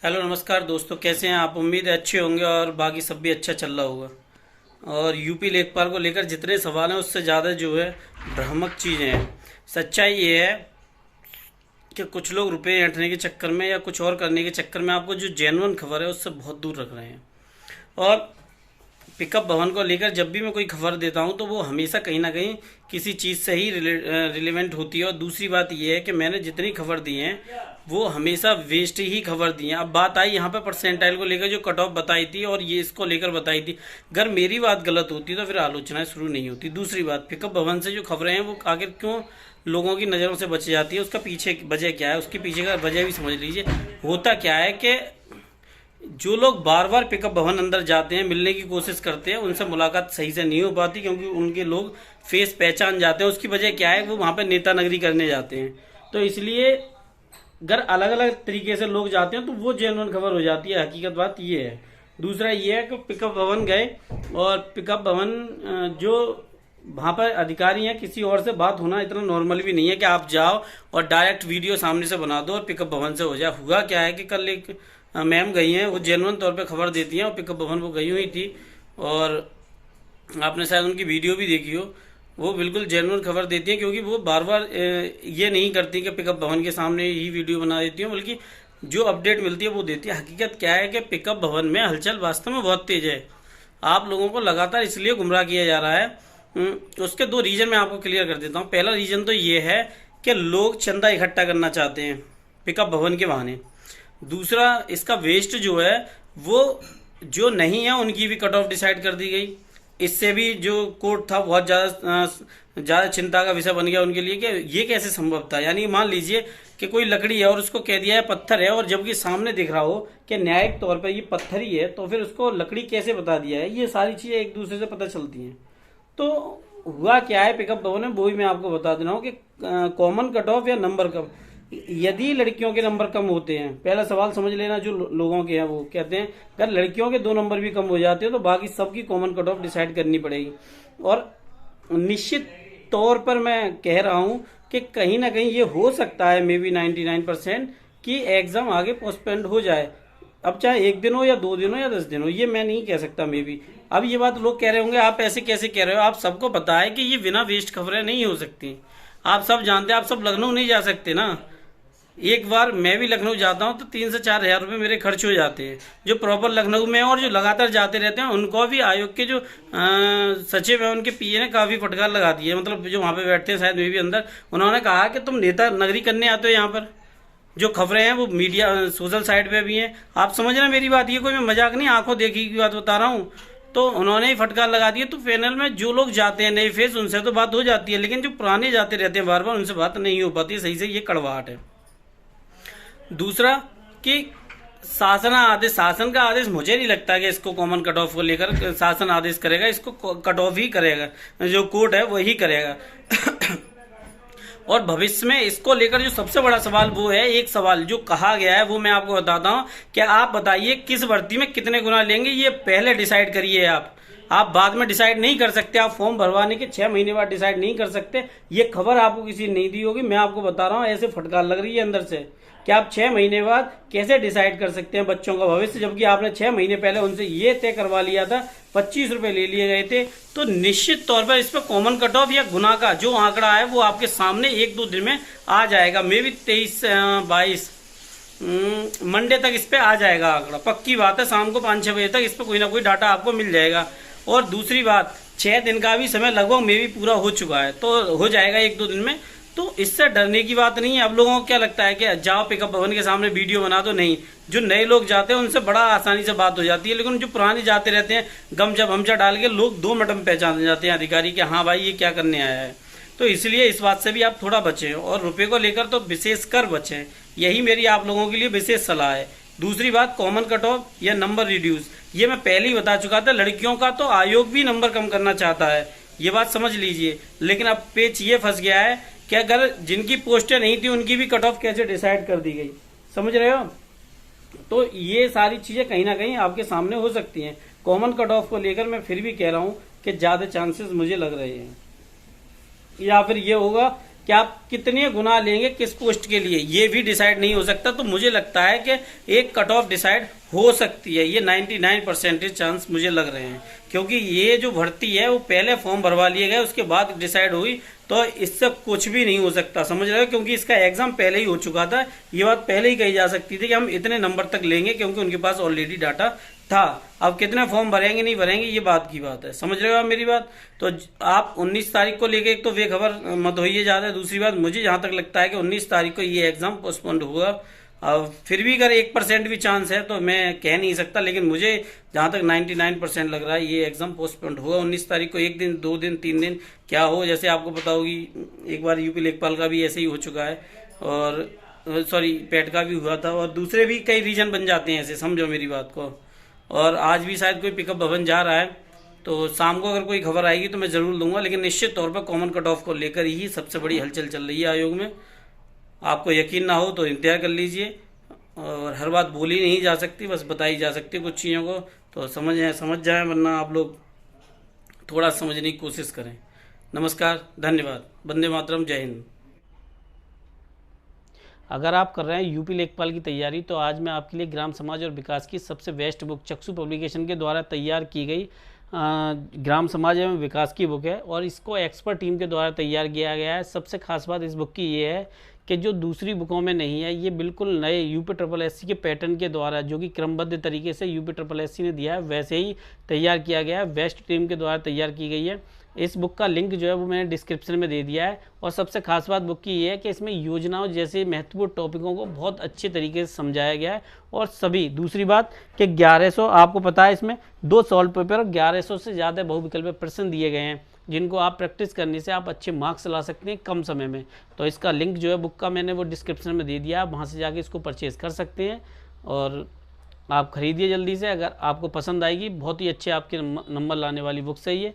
Hello नमस्कार दोस्तों, कैसे हैं आप। उम्मीद है अच्छे होंगे और बाकी सब भी अच्छा चल रहा होगा। और यूपी लेखपाल को लेकर जितने सवाल हैं उससे ज़्यादा जो है भ्रामक चीज़ें हैं। सच्चाई ये है कि कुछ लोग रुपए ऐंठने के चक्कर में या कुछ और करने के चक्कर में आपको जो जेन्युइन खबर है उससे बहुत दूर रख रहे हैं। और पिकअप भवन को लेकर जब भी मैं कोई खबर देता हूं तो वो हमेशा कहीं ना कहीं किसी चीज़ से ही रिलेवेंट होती है। और दूसरी बात ये है कि मैंने जितनी खबर दी हैं वो हमेशा वेस्ट ही खबर दी हैं। अब बात आई यहाँ पे परसेंटाइल को लेकर जो कट ऑफ बताई थी और ये इसको लेकर बताई थी, अगर मेरी बात गलत होती तो फिर आलोचनाएं शुरू नहीं होती। दूसरी बात, पिकअप भवन से जो खबरें हैं वो आखिर क्यों लोगों की नज़रों से बच जाती है, उसका पीछे वजह क्या है, उसके पीछे का वजह भी समझ लीजिए। होता क्या है कि जो लोग बार बार पिकअप भवन अंदर जाते हैं, मिलने की कोशिश करते हैं, उनसे मुलाकात सही से नहीं हो पाती क्योंकि उनके लोग फेस पहचान जाते हैं। उसकी वजह क्या है, वो वहाँ पे नेता नगरी करने जाते हैं। तो इसलिए अगर अलग अलग तरीके से लोग जाते हैं तो वो जेन्युइन खबर हो जाती है। हकीकत बात ये है। दूसरा ये है कि पिकअप भवन गए और पिकअप भवन जो वहाँ पर अधिकारी हैं, किसी और से बात होना इतना नॉर्मल भी नहीं है कि आप जाओ और डायरेक्ट वीडियो सामने से बना दो और पिकअप भवन से हो जाए। हुआ क्या है कि कल एक मैम गई हैं, वो जेन्युइन तौर पे खबर देती हैं और पिकअप भवन वो गई हुई थी और आपने शायद उनकी वीडियो भी देखी हो। वो बिल्कुल जेन्युइन खबर देती हैं क्योंकि वो बार बार ये नहीं करती कि पिकअप भवन के सामने ही वीडियो बना देती हैं, बल्कि जो अपडेट मिलती है वो देती है। हकीकत क्या है कि पिकअप भवन में हलचल वास्तव में बहुत तेज है। आप लोगों को लगातार इसलिए गुमराह किया जा रहा है। उसके दो रीजन मैं आपको क्लियर कर देता हूँ। पहला रीजन तो ये है कि लोग चंदा इकट्ठा करना चाहते हैं पिकअप भवन के बहाने। दूसरा, इसका वेस्ट जो है वो जो नहीं है उनकी भी कट ऑफ डिसाइड कर दी गई। इससे भी जो कोर्ट था बहुत ज़्यादा चिंता का विषय बन गया उनके लिए कि ये कैसे संभव था। यानी मान लीजिए कि कोई लकड़ी है और उसको कह दिया है पत्थर है, और जबकि सामने दिख रहा हो कि न्यायिक तौर पर ये पत्थर ही है, तो फिर उसको लकड़ी कैसे बता दिया है। ये सारी चीज़ें एक दूसरे से पता चलती हैं। तो हुआ क्या है पिकअप भवन में, वो भी मैं आपको बता दे रहा हूँ कि कॉमन कट ऑफ या नंबर कम। यदि लड़कियों के नंबर कम होते हैं, पहला सवाल समझ लेना जो लोगों के हैं, वो कहते हैं अगर लड़कियों के 2 नंबर भी कम हो जाते हैं तो बाकी सबकी कॉमन कट ऑफ डिसाइड करनी पड़ेगी। और निश्चित तौर पर मैं कह रहा हूं कि कहीं ना कहीं ये हो सकता है, मे बी 99% कि एग्जाम आगे पोस्टपोन्ड हो जाए। अब चाहे 1 दिन हो या 2 दिन हो या 10 दिन हो, ये मैं नहीं कह सकता। मे बी अब ये बात लोग कह रहे होंगे आप ऐसे कैसे कह रहे हो। आप सबको पता है कि ये बिना वेस्ट खबरें नहीं हो सकती। आप सब जानते हैं। आप सब लखनऊ नहीं जा सकते ना। एक बार मैं भी लखनऊ जाता हूँ तो 3 से 4 हज़ार रुपये मेरे खर्च हो जाते हैं, जो प्रॉपर लखनऊ में और जो लगातार जाते रहते हैं उनको भी आयोग के जो सचिव है उनके पीए ने काफ़ी फटकार लगा दी है। मतलब जो वहाँ पे बैठते हैं शायद मैं भी अंदर, उन्होंने कहा कि तुम नेता नगरी करने आते हो यहाँ पर। जो खबरें हैं वो मीडिया सोशल साइट पे भी हैं। आप समझ रहे हैं मेरी बात, ये कोई मैं मजाक नहीं, आंखों देखी की बात बता रहा हूँ। तो उन्होंने ही फटकार लगा दी है। तो पैनल में जो लोग जाते हैं नए फेस, उनसे तो बात हो जाती है, लेकिन जो पुराने जाते रहते हैं बार बार, उनसे बात नहीं हो पाती सही से। ये कड़वाहट है। दूसरा कि शासन का आदेश मुझे नहीं लगता कि इसको कॉमन कट ऑफ को लेकर शासन आदेश करेगा। इसको कट ऑफ ही करेगा, जो कोर्ट है वही करेगा। और भविष्य में इसको लेकर जो सबसे बड़ा सवाल वो है, एक सवाल जो कहा गया है वो मैं आपको बताता हूँ कि आप बताइए किस भर्ती में कितने गुना लेंगे, ये पहले डिसाइड करिए। आप बाद में डिसाइड नहीं कर सकते। आप फॉर्म भरवाने के 6 महीने बाद डिसाइड नहीं कर सकते। ये खबर आपको किसी ने नहीं दी होगी, मैं आपको बता रहा हूँ। ऐसे फटकार लग रही है अंदर से कि आप 6 महीने बाद कैसे डिसाइड कर सकते हैं बच्चों का भविष्य, जबकि आपने 6 महीने पहले उनसे ये तय करवा लिया था, 25 रुपए ले लिए गए थे। तो निश्चित तौर पर इस पर कॉमन कट ऑफ या गुना का जो आंकड़ा है वो आपके सामने 1-2 दिन में आ जाएगा। मे भी 23-22 मंडे तक इस पे आ जाएगा आंकड़ा। पक्की बात है, शाम को 5-6 बजे तक इस पर कोई ना कोई डाटा आपको मिल जाएगा। और दूसरी बात, 6 दिन का भी समय लगभग मे भी पूरा हो चुका है, तो हो जाएगा 1-2 दिन में। तो इससे डरने की बात नहीं है। अब लोगों को क्या लगता है कि जाओ पिकअप भवन के सामने वीडियो बना दो, नहीं। जो नए लोग जाते हैं उनसे बड़ा आसानी से बात हो जाती है, लेकिन जो पुराने जाते रहते हैं गमछा भमछा डाल के, लोग 2 मिनट में पहचान जाते हैं अधिकारी कि हाँ भाई ये क्या करने आया है। तो इसलिए इस बात से भी आप थोड़ा बचें, और रुपये को लेकर तो विशेष कर बचें। यही मेरी आप लोगों के लिए विशेष सलाह है। दूसरी बात, कॉमन कट ऑफ या नंबर रिड्यूस, ये मैं पहले ही बता चुका था। लड़कियों का तो आयोग भी नंबर कम करना चाहता है, ये बात समझ लीजिए। लेकिन अब पेच ये फंस गया है कि अगर जिनकी पोस्टें नहीं थी उनकी भी कट ऑफ कैसे डिसाइड कर दी गई, समझ रहे हो। तो ये सारी चीजें कहीं ना कहीं आपके सामने हो सकती हैं। कॉमन कट ऑफ को लेकर मैं फिर भी कह रहा हूं कि ज्यादा चांसेस मुझे लग रहे हैं, या फिर ये होगा कि आप कितने गुना लेंगे किस पोस्ट के लिए, ये भी डिसाइड नहीं हो सकता। तो मुझे लगता है कि एक कट ऑफ डिसाइड हो सकती है, ये 99% चांस मुझे लग रहे हैं, क्योंकि ये जो भर्ती है वो पहले फॉर्म भरवा लिए गए, उसके बाद डिसाइड हुई, तो इससे कुछ भी नहीं हो सकता, समझ रहे हो, क्योंकि इसका एग्जाम पहले ही हो चुका था। ये बात पहले ही कही जा सकती थी कि हम इतने नंबर तक लेंगे, क्योंकि उनके पास ऑलरेडी डाटा था। अब कितने फॉर्म भरेंगे नहीं भरेंगे ये बात की बात है, समझ रहे हो आप मेरी बात। तो आप 19 तारीख को लेके एक तो बेखबर मत होइए ज़्यादा, दूसरी बात मुझे जहाँ तक लगता है कि 19 तारीख को ये एग्ज़ाम पोस्टपोन्ड होगा। अब फिर भी अगर 1% भी चांस है तो मैं कह नहीं सकता, लेकिन मुझे जहाँ तक 99% लग रहा है ये एग्ज़ाम पोस्टपोन्ड होगा 19 तारीख को। 1 दिन 2 दिन 3 दिन क्या हो, जैसे आपको पता होगी एक बार यूपी लेखपाल का भी ऐसे ही हो चुका है, और सॉरी पेट का भी हुआ था, और दूसरे भी कई रीजन बन जाते हैं ऐसे, समझो मेरी बात को। और आज भी शायद कोई पिकअप भवन जा रहा है, तो शाम को अगर कोई खबर आएगी तो मैं ज़रूर दूंगा, लेकिन निश्चित तौर पर कॉमन कट ऑफ को लेकर ही सबसे बड़ी हलचल चल रही है आयोग में। आपको यकीन ना हो तो इंतजार कर लीजिए, और हर बात बोली नहीं जा सकती, बस बताई जा सकती है कुछ चीज़ों को, तो समझ जाएं, वरना आप लोग थोड़ा समझने की कोशिश करें। नमस्कार, धन्यवाद, वंदे मातरम, जय हिंद। अगर आप कर रहे हैं यूपी लेखपाल की तैयारी, तो आज मैं आपके लिए ग्राम समाज और विकास की सबसे बेस्ट बुक चक्षु पब्लिकेशन के द्वारा तैयार की गई ग्राम समाज एवं विकास की बुक है, और इसको एक्सपर्ट टीम के द्वारा तैयार किया गया है। सबसे खास बात इस बुक की ये है कि जो दूसरी बुकों में नहीं है, ये बिल्कुल नए UPSSC के पैटर्न के द्वारा, जो कि क्रमबद्ध तरीके से UPSSC ने दिया है, वैसे ही तैयार किया गया है, बेस्ट टीम के द्वारा तैयार की गई है। इस बुक का लिंक जो है वो मैंने डिस्क्रिप्शन में दे दिया है। और सबसे खास बात बुक की ये है कि इसमें योजनाओं जैसे महत्वपूर्ण टॉपिकों को बहुत अच्छे तरीके से समझाया गया है, और सभी दूसरी बात कि 1100, आपको पता है इसमें 2 सॉल्व पेपर और 1100 से ज़्यादा बहुविकल्पीय प्रश्न दिए गए हैं, जिनको आप प्रैक्टिस करने से आप अच्छे मार्क्स ला सकते हैं कम समय में। तो इसका लिंक जो है बुक का मैंने वो डिस्क्रिप्शन में दे दिया, आप वहाँ से जाके इसको परचेज़ कर सकते हैं, और आप खरीदिए जल्दी से। अगर आपको पसंद आएगी, बहुत ही अच्छे आपके नंबर लाने वाली बुक्स है ये।